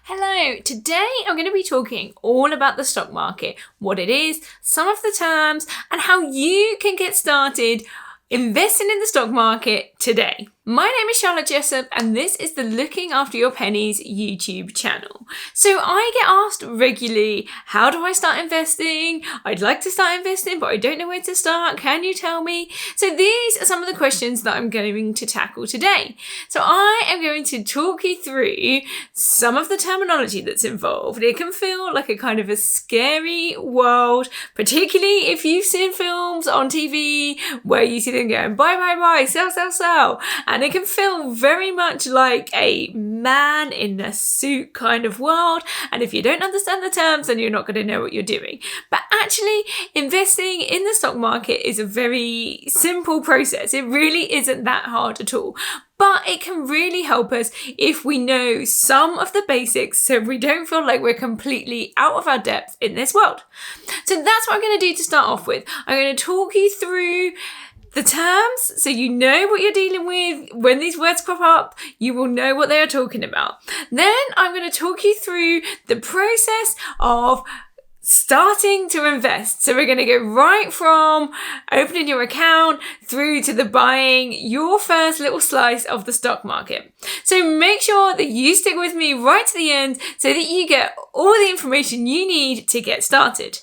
Hello, today I'm going to be talking all about the stock market, what it is, some of the terms, and how you can get started investing in the stock market today. My name is Charlotte Jessup and this is the Looking After Your Pennies YouTube channel. So I get asked regularly, how do I start investing? I'd like to start investing, but I don't know where to start. Can you tell me? So these are some of the questions that I'm going to tackle today. So I am going to talk you through some of the terminology that's involved. It can feel like a kind of a scary world, particularly if you've seen films on TV where you see them going buy, sell. And it can feel very much like a man in a suit kind of world. And if you don't understand the terms, then you're not going to know what you're doing. But actually, investing in the stock market is a very simple process. It really isn't that hard at all. But it can really help us if we know some of the basics so we don't feel like we're completely out of our depth in this world. So that's what I'm going to do to start off with. I'm going to talk you through the terms, so you know what you're dealing with. When these words crop up, you will know what they are talking about. Then I'm going to talk you through the process of starting to invest. So we're going to go right from opening your account through to the buying your first little slice of the stock market. So make sure that you stick with me right to the end so that you get all the information you need to get started.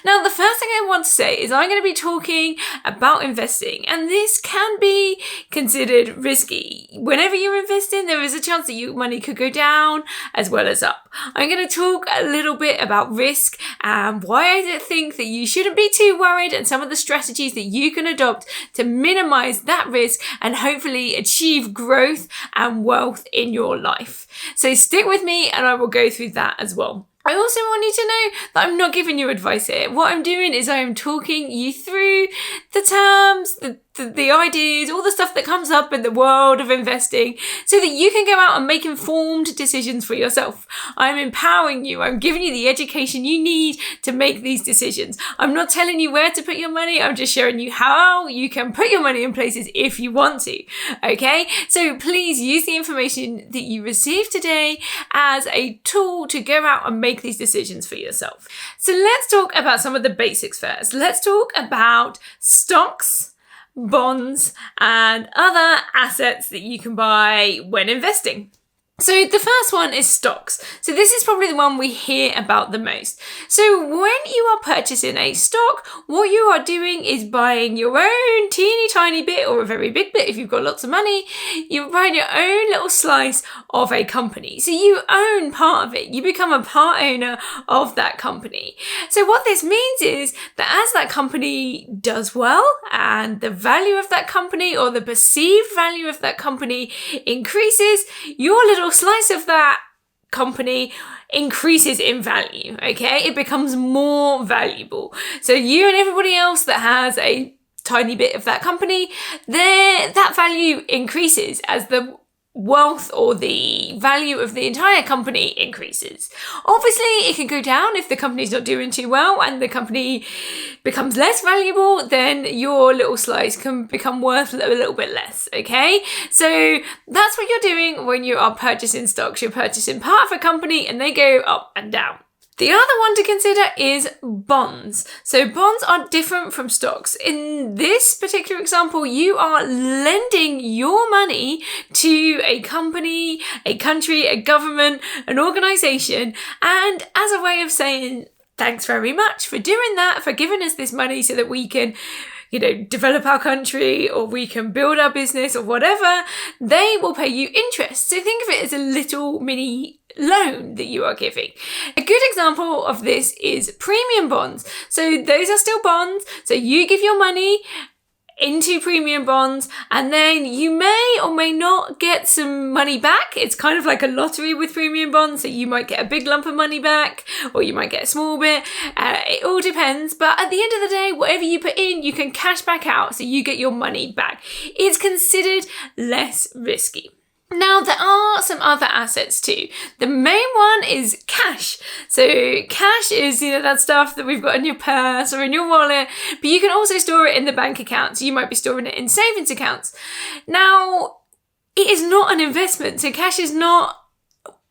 Now, the first thing I want to say is I'm going to be talking about investing, and this can be considered risky. Whenever you're investing, there is a chance that your money could go down as well as up. I'm going to talk a little bit about risk and why I think that you shouldn't be too worried and some of the strategies that you can adopt to minimize that risk and hopefully achieve growth and wealth in your life. So stick with me and I will go through that as well. I also want you to know that I'm not giving you advice here. What I'm doing is I am talking you through the terms, the ideas, all the stuff that comes up in the world of investing so that you can go out and make informed decisions for yourself. I'm empowering you. I'm giving you the education you need to make these decisions. I'm not telling you where to put your money. I'm just showing you how you can put your money in places if you want to. Okay? So please use the information that you received today as a tool to go out and make these decisions for yourself. So let's talk about some of the basics first. Let's talk about stocks, bonds, and other assets that you can buy when investing. So the first one is stocks. So this is probably the one we hear about the most. So when you are purchasing a stock, what you are doing is buying your own teeny tiny bit or a very big bit if you've got lots of money. You're buying your own little slice of a company. So you own part of it. You become a part owner of that company. So what this means is that as that company does well and the value of that company or the perceived value of that company increases, your little slice of that company increases in value, okay? It becomes more valuable. So you and everybody else that has a tiny bit of that company, that value increases as the wealth or the value of the entire company increases. Obviously, it can go down if the company's not doing too well and the company becomes less valuable, then your little slice can become worth a little bit less, okay? So that's what you're doing when you are purchasing stocks. You're purchasing part of a company and they go up and down. The other one to consider is bonds. So bonds are different from stocks. In this particular example, you are lending your money to a company, a country, a government, an organization, and as a way of saying, thanks very much for doing that, for giving us this money so that we can develop our country or we can build our business or whatever, they will pay you interest. So think of it as a little mini loan that you are giving. A good example of this is premium bonds. So those are still bonds. So you give your money into premium bonds and then you may or may not get some money back. It's kind of like a lottery with premium bonds. So you might get a big lump of money back or you might get a small bit. It all depends. But at the end of the day, whatever you put in, you can cash back out. So you get your money back. It's considered less risky. Now, there are some other assets too. The main one is cash. So cash is, that stuff that we've got in your purse or in your wallet, but you can also store it in the bank account. So you might be storing it in savings accounts. Now, it is not an investment. So cash is not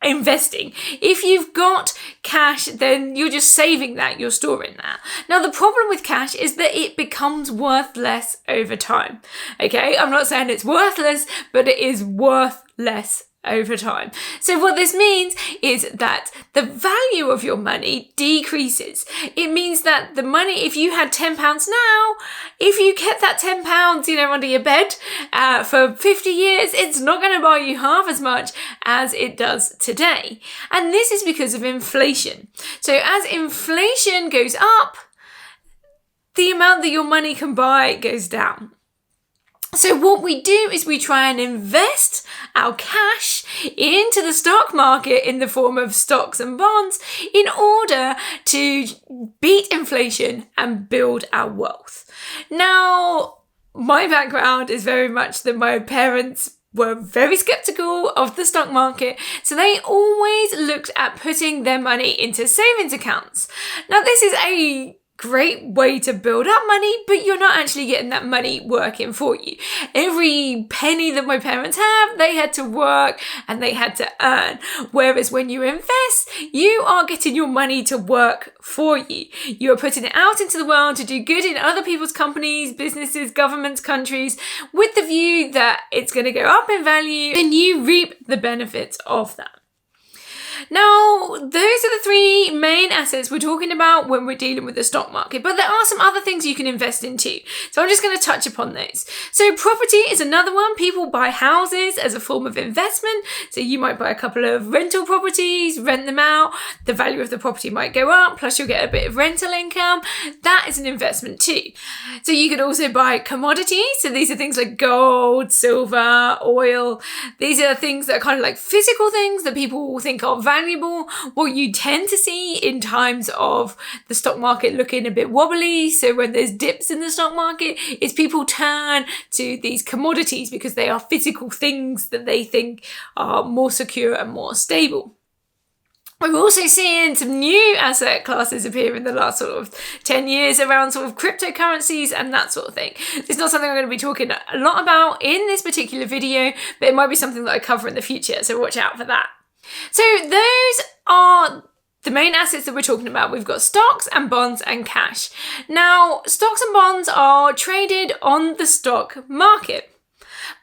investing. If you've got cash, then you're just saving that, you're storing that. Now, the problem with cash is that it becomes worth less over time. Okay, I'm not saying it's worthless, but it is worth less over time. So what this means is that the value of your money decreases. It means that the money, if you had £10 now, if you kept that £10, under your bed for 50 years, it's not going to buy you half as much as it does today. And this is because of inflation. So as inflation goes up, the amount that your money can buy goes down. So what we do is we try and invest our cash into the stock market in the form of stocks and bonds in order to beat inflation and build our wealth. Now, my background is very much that my parents were very skeptical of the stock market, so they always looked at putting their money into savings accounts. Now, this is a great way to build up money, but you're not actually getting that money working for you. Every penny that my parents have, they had to work and they had to earn. Whereas when you invest, you are getting your money to work for you. You are putting it out into the world to do good in other people's companies, businesses, governments, countries, with the view that it's going to go up in value and you reap the benefits of that. Now, those are the three main assets we're talking about when we're dealing with the stock market, but there are some other things you can invest in too. So I'm just going to touch upon those. So property is another one. People buy houses as a form of investment. So you might buy a couple of rental properties, rent them out. The value of the property might go up, plus you'll get a bit of rental income. That is an investment too. So you could also buy commodities. So these are things like gold, silver, oil. These are things that are kind of like physical things that people think are valuable. What you tend to see in times of the stock market looking a bit wobbly, so when there's dips in the stock market, is people turn to these commodities because they are physical things that they think are more secure and more stable. We're also seeing some new asset classes appear in the last sort of 10 years around sort of cryptocurrencies and that sort of thing. It's not something I'm going to be talking a lot about in this particular video, but it might be something that I cover in the future, so watch out for that. So those are the main assets that we're talking about. We've got stocks and bonds and cash. Now, stocks and bonds are traded on the stock market,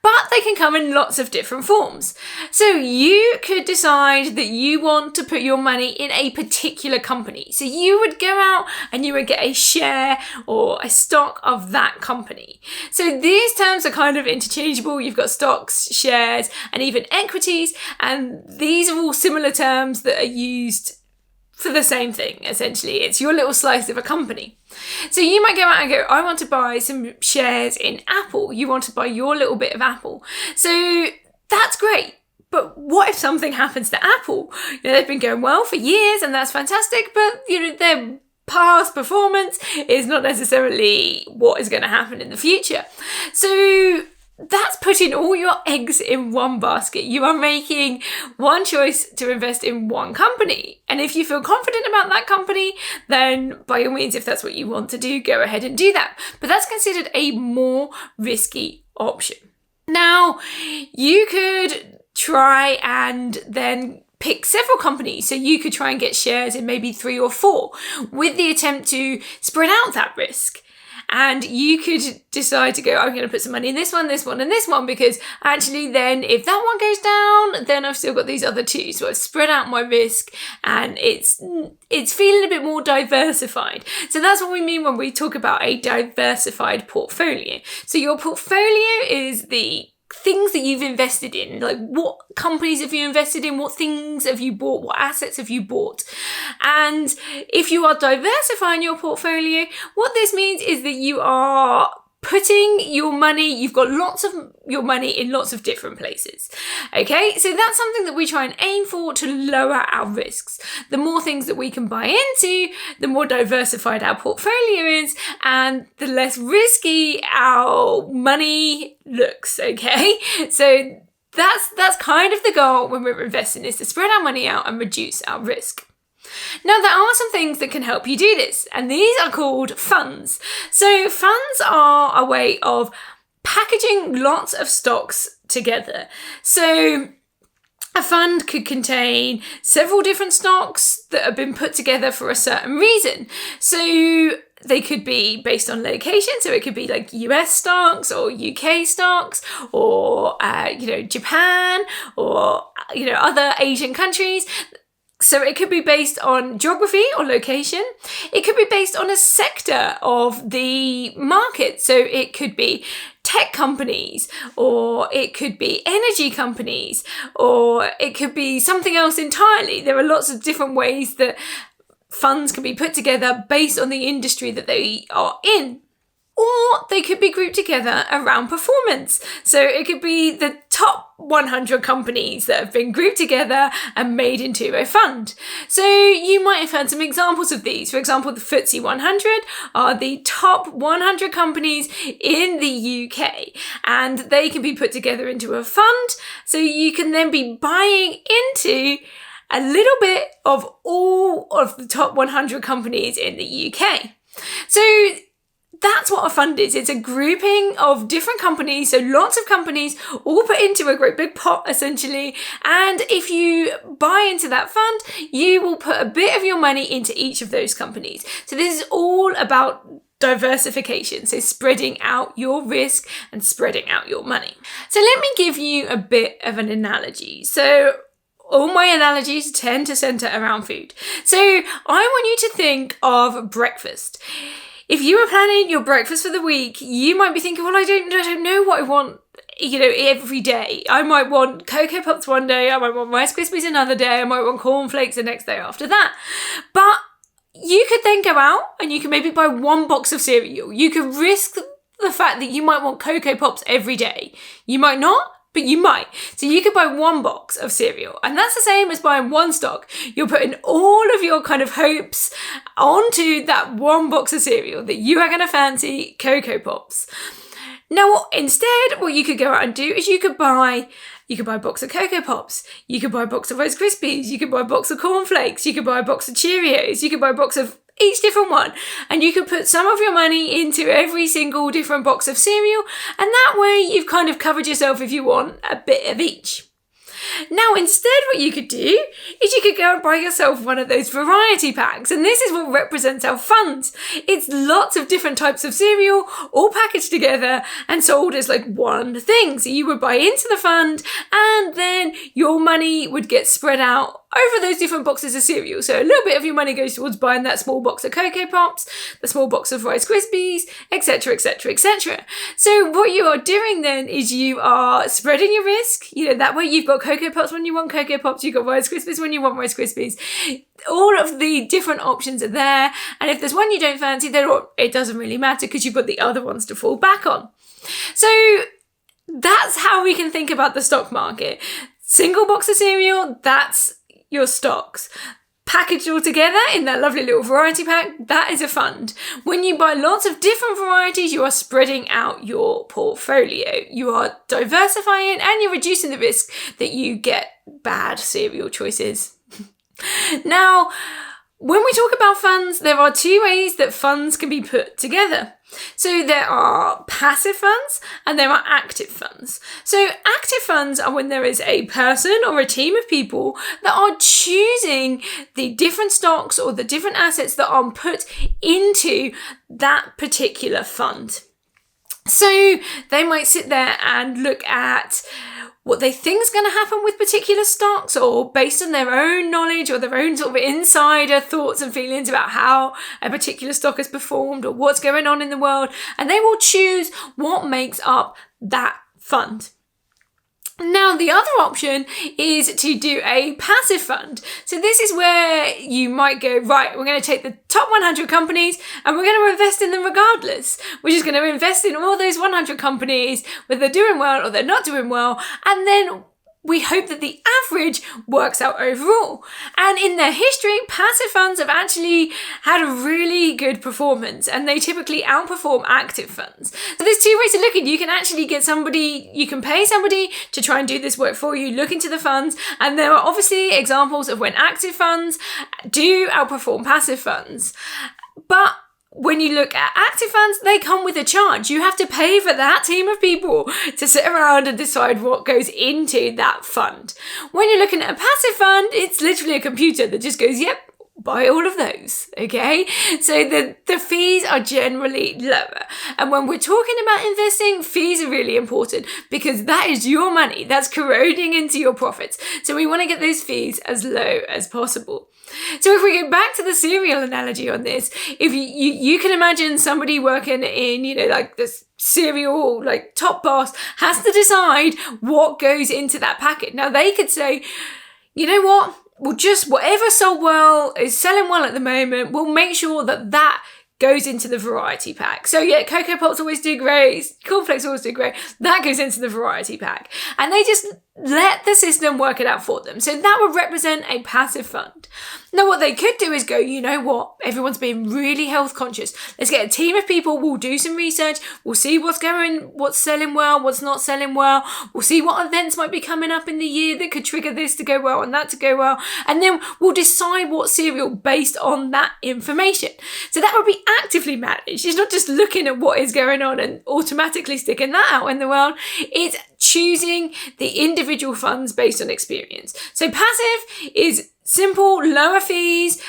but they can come in lots of different forms. So you could decide that you want to put your money in a particular company. So you would go out and you would get a share or a stock of that company. So these terms are kind of interchangeable. You've got stocks, shares, and even equities. And these are all similar terms that are used for the same thing, essentially. It's your little slice of a company. So you might go out and go, I want to buy some shares in Apple. You want to buy your little bit of Apple. So that's great. But what if something happens to Apple? They've been going well for years and that's fantastic, but their past performance is not necessarily what is going to happen in the future. So that's putting all your eggs in one basket. You are making one choice to invest in one company. And if you feel confident about that company, then by all means, if that's what you want to do, go ahead and do that. But that's considered a more risky option. Now, you could try and then pick several companies. So you could try and get shares in maybe 3 or 4 with the attempt to spread out that risk. And you could decide to go, I'm going to put some money in this one, and this one, because actually then if that one goes down, then I've still got these other 2. So I've spread out my risk and it's feeling a bit more diversified. So that's what we mean when we talk about a diversified portfolio. So your portfolio is the things that you've invested in, like what companies have you invested in, what things have you bought, what assets have you bought. And if you are diversifying your portfolio, what this means is that you are putting your money, you've got lots of your money in lots of different places. Okay, so that's something that we try and aim for to lower our risks. The more things that we can buy into, the more diversified our portfolio is, and the less risky our money looks. Okay, so that's kind of the goal when we're investing, is to spread our money out and reduce our risk. Now, there are some things that can help you do this, and these are called funds. So funds are a way of packaging lots of stocks together. So A fund could contain several different stocks that have been put together for a certain reason. So they could be based on location. So it could be like US stocks or UK stocks or, Japan or, other Asian countries. So it could be based on geography or location. It could be based on a sector of the market. So it could be tech companies, or it could be energy companies, or it could be something else entirely. There are lots of different ways that funds can be put together based on the industry that they are in. Or they could be grouped together around performance. So it could be the top 100 companies that have been grouped together and made into a fund. So you might have heard some examples of these. For example, the FTSE 100 are the top 100 companies in the UK, and they can be put together into a fund. So you can then be buying into a little bit of all of the top 100 companies in the UK. So that's what a fund is. It's a grouping of different companies, so lots of companies all put into a great big pot essentially, and if you buy into that fund, you will put a bit of your money into each of those companies. So this is all about diversification, so spreading out your risk and spreading out your money. So let me give you a bit of an analogy. So all my analogies tend to center around food. So I want you to think of breakfast. If you were planning your breakfast for the week, you might be thinking, well, I don't know what I want, every day. I might want Cocoa Pops one day, I might want Rice Krispies another day, I might want cornflakes the next day after that. But you could then go out and you can maybe buy one box of cereal. You could risk the fact that you might want Cocoa Pops every day. You might not, but you might. So you could buy one box of cereal, and that's the same as buying one stock. You're putting all of your kind of hopes onto that one box of cereal that you are going to fancy Cocoa Pops. Now, instead, what you could go out and do is you could buy a box of Cocoa Pops, you could buy a box of Rice Krispies, you could buy a box of cornflakes, you could buy a box of Cheerios, you could buy a box of each different one, and you could put some of your money into every single different box of cereal, and that way you've kind of covered yourself if you want a bit of each. Now, instead, what you could do is you could go and buy yourself one of those variety packs, and this is what represents our funds. It's lots of different types of cereal, all packaged together and sold as like one thing. So you would buy into the fund, and then your money would get spread out over those different boxes of cereal. So a little bit of your money goes towards buying that small box of Cocoa Pops, the small box of Rice Krispies, etc, etc, etc. So what you are doing then is you are spreading your risk. That way you've got Cocoa Pops when you want Cocoa Pops, you've got Rice Krispies when you want Rice Krispies. All of the different options are there, and if there's one you don't fancy, then it doesn't really matter because you've got the other ones to fall back on. So that's how we can think about the stock market. Single box of cereal, that's your stocks. Packaged all together in that lovely little variety pack, that is a fund. When you buy lots of different varieties, you are spreading out your portfolio. You are diversifying and you're reducing the risk that you get bad cereal choices. Now, when we talk about funds, there are two ways that funds can be put together. So there are passive funds and there are active funds. So active funds are when there is a person or a team of people that are choosing the different stocks or the different assets that are put into that particular fund. So they might sit there and look at what they think is going to happen with particular stocks, or based on their own knowledge or their own sort of insider thoughts and feelings about how a particular stock has performed or what's going on in the world, and they will choose what makes up that fund. Now, the other option is to do a passive fund. So this is where you might go, right, we're going to take the top 100 companies and we're going to invest in them regardless. We're just going to invest in all those 100 companies, whether they're doing well or they're not doing well. And then we hope that the average works out overall. And in their history, passive funds have actually had a really good performance, and they typically outperform active funds. So there's two ways to look at it. You can actually you can pay somebody to try and do this work for you, look into the funds, and there are obviously examples of when active funds do outperform passive funds. But when you look at active funds, they come with a charge. You have to pay for that team of people to sit around and decide what goes into that fund. When you're looking at a passive fund, it's literally a computer that just goes, yep, buy all of those, okay? So the fees are generally lower. And when we're talking about investing, fees are really important because that is your money that's corroding into your profits. So we want to get those fees as low as possible. So if we go back to the cereal analogy on this, if you can imagine somebody working in, like this cereal, like top boss has to decide what goes into that packet. Now they could say, you know what? Well, just whatever sold well is selling well at the moment, we'll make sure that goes into the variety pack. So yeah, Cocoa Pops always do great, cornflakes always do great. That goes into the variety pack. And they just let the system work it out for them. So that would represent a passive fund. Now what they could do is go, you know what, everyone's being really health conscious. Let's get a team of people, we'll do some research, we'll see what's selling well, what's not selling well, we'll see what events might be coming up in the year that could trigger this to go well and that to go well, and then we'll decide what cereal based on that information. So that would be actively managed. It's not just looking at what is going on and automatically sticking that out in the world. It's choosing the individual funds based on experience. So passive is simple, lower fees,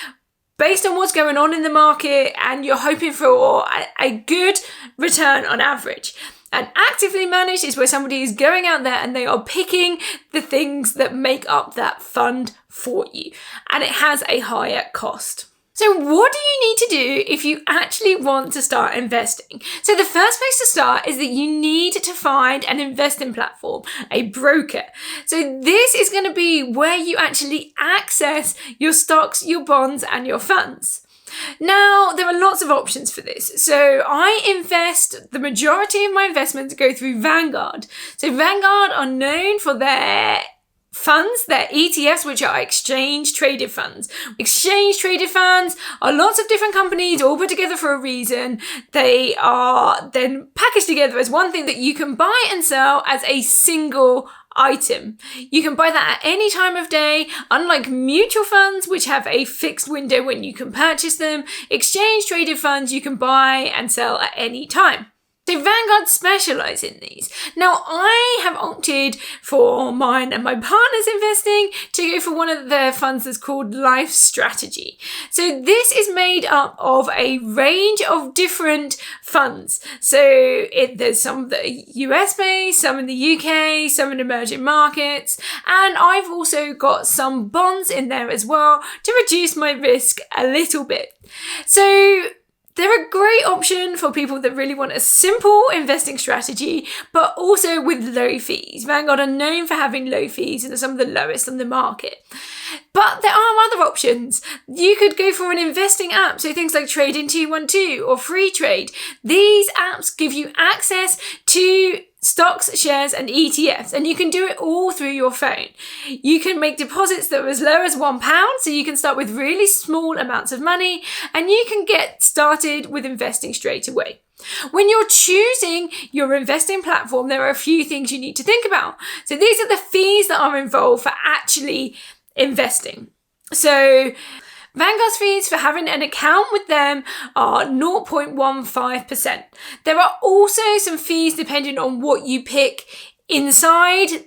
based on what's going on in the market, and you're hoping for a good return on average. And actively managed is where somebody is going out there and they are picking the things that make up that fund for you, and it has a higher cost. So what do you need to do if you actually want to start investing? So the first place to start is that you need to find an investing platform, a broker. So this is going to be where you actually access your stocks, your bonds, and your funds. Now, there are lots of options for this. So the majority of my investments go through Vanguard. So Vanguard are known for their funds, their ETFs, which are exchange traded funds. Exchange traded funds are lots of different companies all put together for a reason. They are then packaged together as one thing that you can buy and sell as a single item. You can buy that at any time of day. Unlike mutual funds, which have a fixed window when you can purchase them, exchange traded funds you can buy and sell at any time. So Vanguard specialise in these. Now, I have opted for mine and my partner's investing to go for one of their funds that's called Life Strategy. So this is made up of a range of different funds. So there's some that are US based, some in the UK, some in emerging markets, and I've also got some bonds in there as well to reduce my risk a little bit. So they're a great option for people that really want a simple investing strategy, but also with low fees. Vanguard are known for having low fees and are some of the lowest on the market. But there are other options. You could go for an investing app, so things like Trading 212 or Free Trade. These apps give you access to stocks, shares, and ETFs, and you can do it all through your phone. You can make deposits that are as low as £1, so you can start with really small amounts of money, and you can get started with investing straight away. When you're choosing your investing platform, there are a few things you need to think about. So these are the fees that are involved for actually investing. So Vanguard's fees for having an account with them are 0.15%. There are also some fees depending on what you pick inside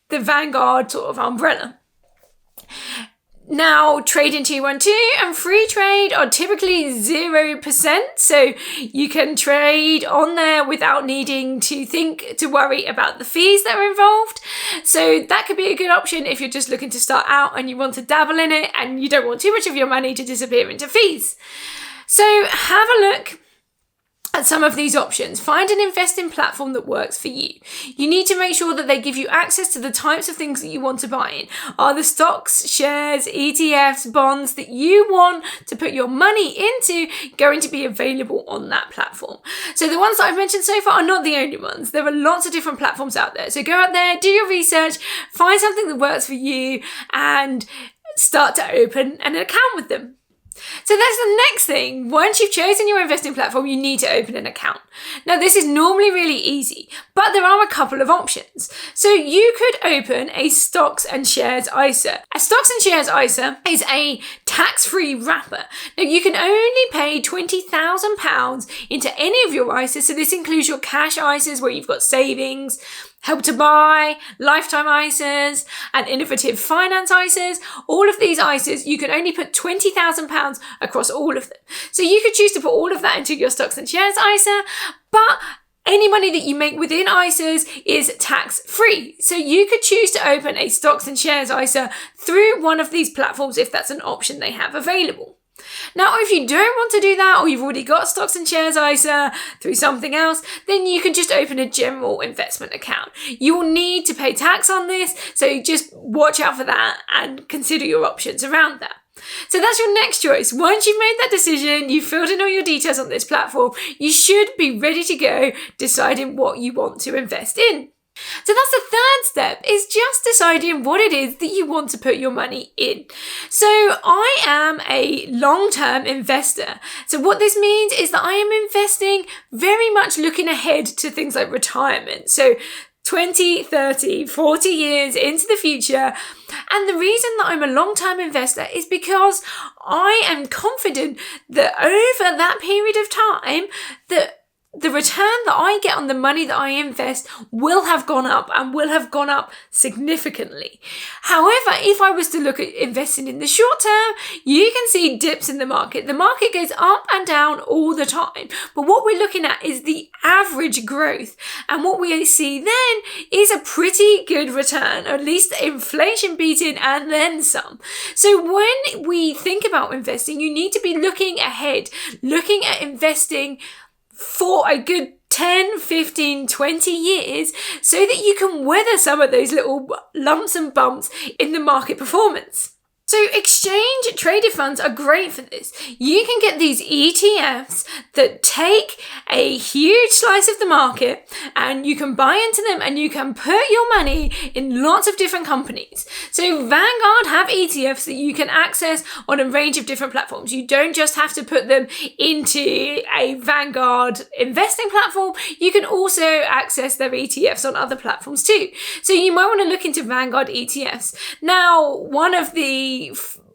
the Vanguard sort of umbrella. Now, Trading 212 and Free Trade are typically 0%, so you can trade on there without needing to worry about the fees that are involved. So that could be a good option if you're just looking to start out and you want to dabble in it and you don't want too much of your money to disappear into fees. So have a look at some of these options. Find an investing platform that works for you. You need to make sure that they give you access to the types of things that you want to buy in. Are the stocks, shares, ETFs, bonds that you want to put your money into going to be available on that platform? So the ones that I've mentioned so far are not the only ones. There are lots of different platforms out there. So go out there, do your research, find something that works for you, and start to open an account with them. So that's the next thing. Once you've chosen your investing platform, you need to open an account. Now, this is normally really easy, but there are a couple of options. So you could open a stocks and shares ISA. A stocks and shares ISA is a tax-free wrapper. Now you can only pay £20,000 into any of your ISAs, so this includes your cash ISAs where you've got savings, help to buy, lifetime ISAs, and innovative finance ISAs. All of these ISAs, you can only put £20,000 across all of them. So you could choose to put all of that into your stocks and shares ISA, but any money that you make within ISAs is tax-free. So you could choose to open a stocks and shares ISA through one of these platforms if that's an option they have available. Now, if you don't want to do that, or you've already got stocks and shares ISA through something else, then you can just open a general investment account. You will need to pay tax on this, so just watch out for that and consider your options around that. So that's your next choice. Once you've made that decision, you've filled in all your details on this platform, you should be ready to go deciding what you want to invest in. So that's the third step, is just deciding what it is that you want to put your money in. So I am a long-term investor. So what this means is that I am investing very much looking ahead to things like retirement. So 20, 30, 40 years into the future. And the reason that I'm a long-term investor is because I am confident that over that period of time, that the return that I get on the money that I invest will have gone up, and will have gone up significantly. However, if I was to look at investing in the short term, you can see dips in the market. The market goes up and down all the time. But what we're looking at is the average growth. And what we see then is a pretty good return, or at least inflation beating and then some. So when we think about investing, you need to be looking ahead, looking at investing for a good 10, 15, 20 years so that you can weather some of those little lumps and bumps in the market performance. So exchange traded funds are great for this. You can get these ETFs that take a huge slice of the market, and you can buy into them and you can put your money in lots of different companies. So Vanguard have ETFs that you can access on a range of different platforms. You don't just have to put them into a Vanguard investing platform. You can also access their ETFs on other platforms too. So you might want to look into Vanguard ETFs. Now, one of the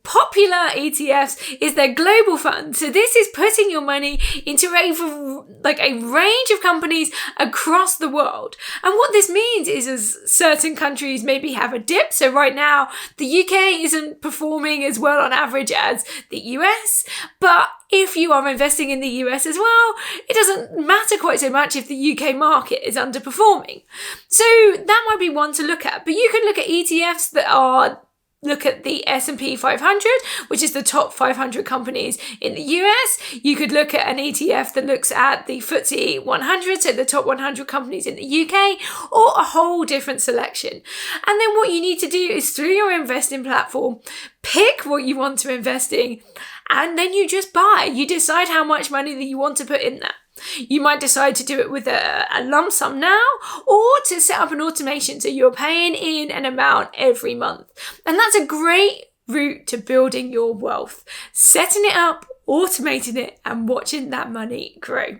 popular ETFs is their global fund. So this is putting your money into a range of companies across the world. And what this means is, as certain countries maybe have a dip. So right now, the UK isn't performing as well on average as the US. But if you are investing in the US as well, it doesn't matter quite so much if the UK market is underperforming. So that might be one to look at. But you can look at ETFs that are look at the S&P 500, which is the top 500 companies in the US. You could look at an ETF that looks at the FTSE 100, so the top 100 companies in the UK, or a whole different selection. And then what you need to do is, through your investing platform, pick what you want to invest in, and then you just buy. You decide how much money that you want to put in that. You might decide to do it with a lump sum now, or to set up an automation so you're paying in an amount every month. And that's a great route to building your wealth. Setting it up, automating it, and watching that money grow.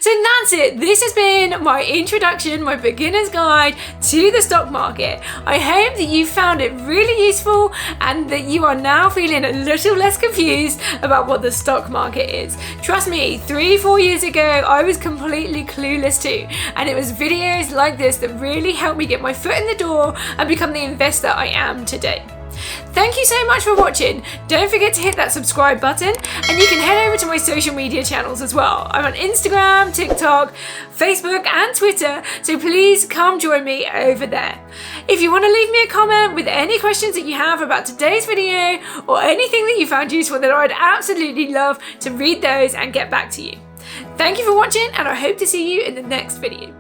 So that's it. This has been my introduction, my beginner's guide to the stock market. I hope that you found it really useful and that you are now feeling a little less confused about what the stock market is. Trust me, 3-4 years ago, I was completely clueless too. And it was videos like this that really helped me get my foot in the door and become the investor I am today. Thank you so much for watching. Don't forget to hit that subscribe button, and you can head over to my social media channels as well. I'm on Instagram, TikTok, Facebook and Twitter, so please come join me over there. If you want to leave me a comment with any questions that you have about today's video or anything that you found useful, then I'd absolutely love to read those and get back to you. Thank you for watching, and I hope to see you in the next video.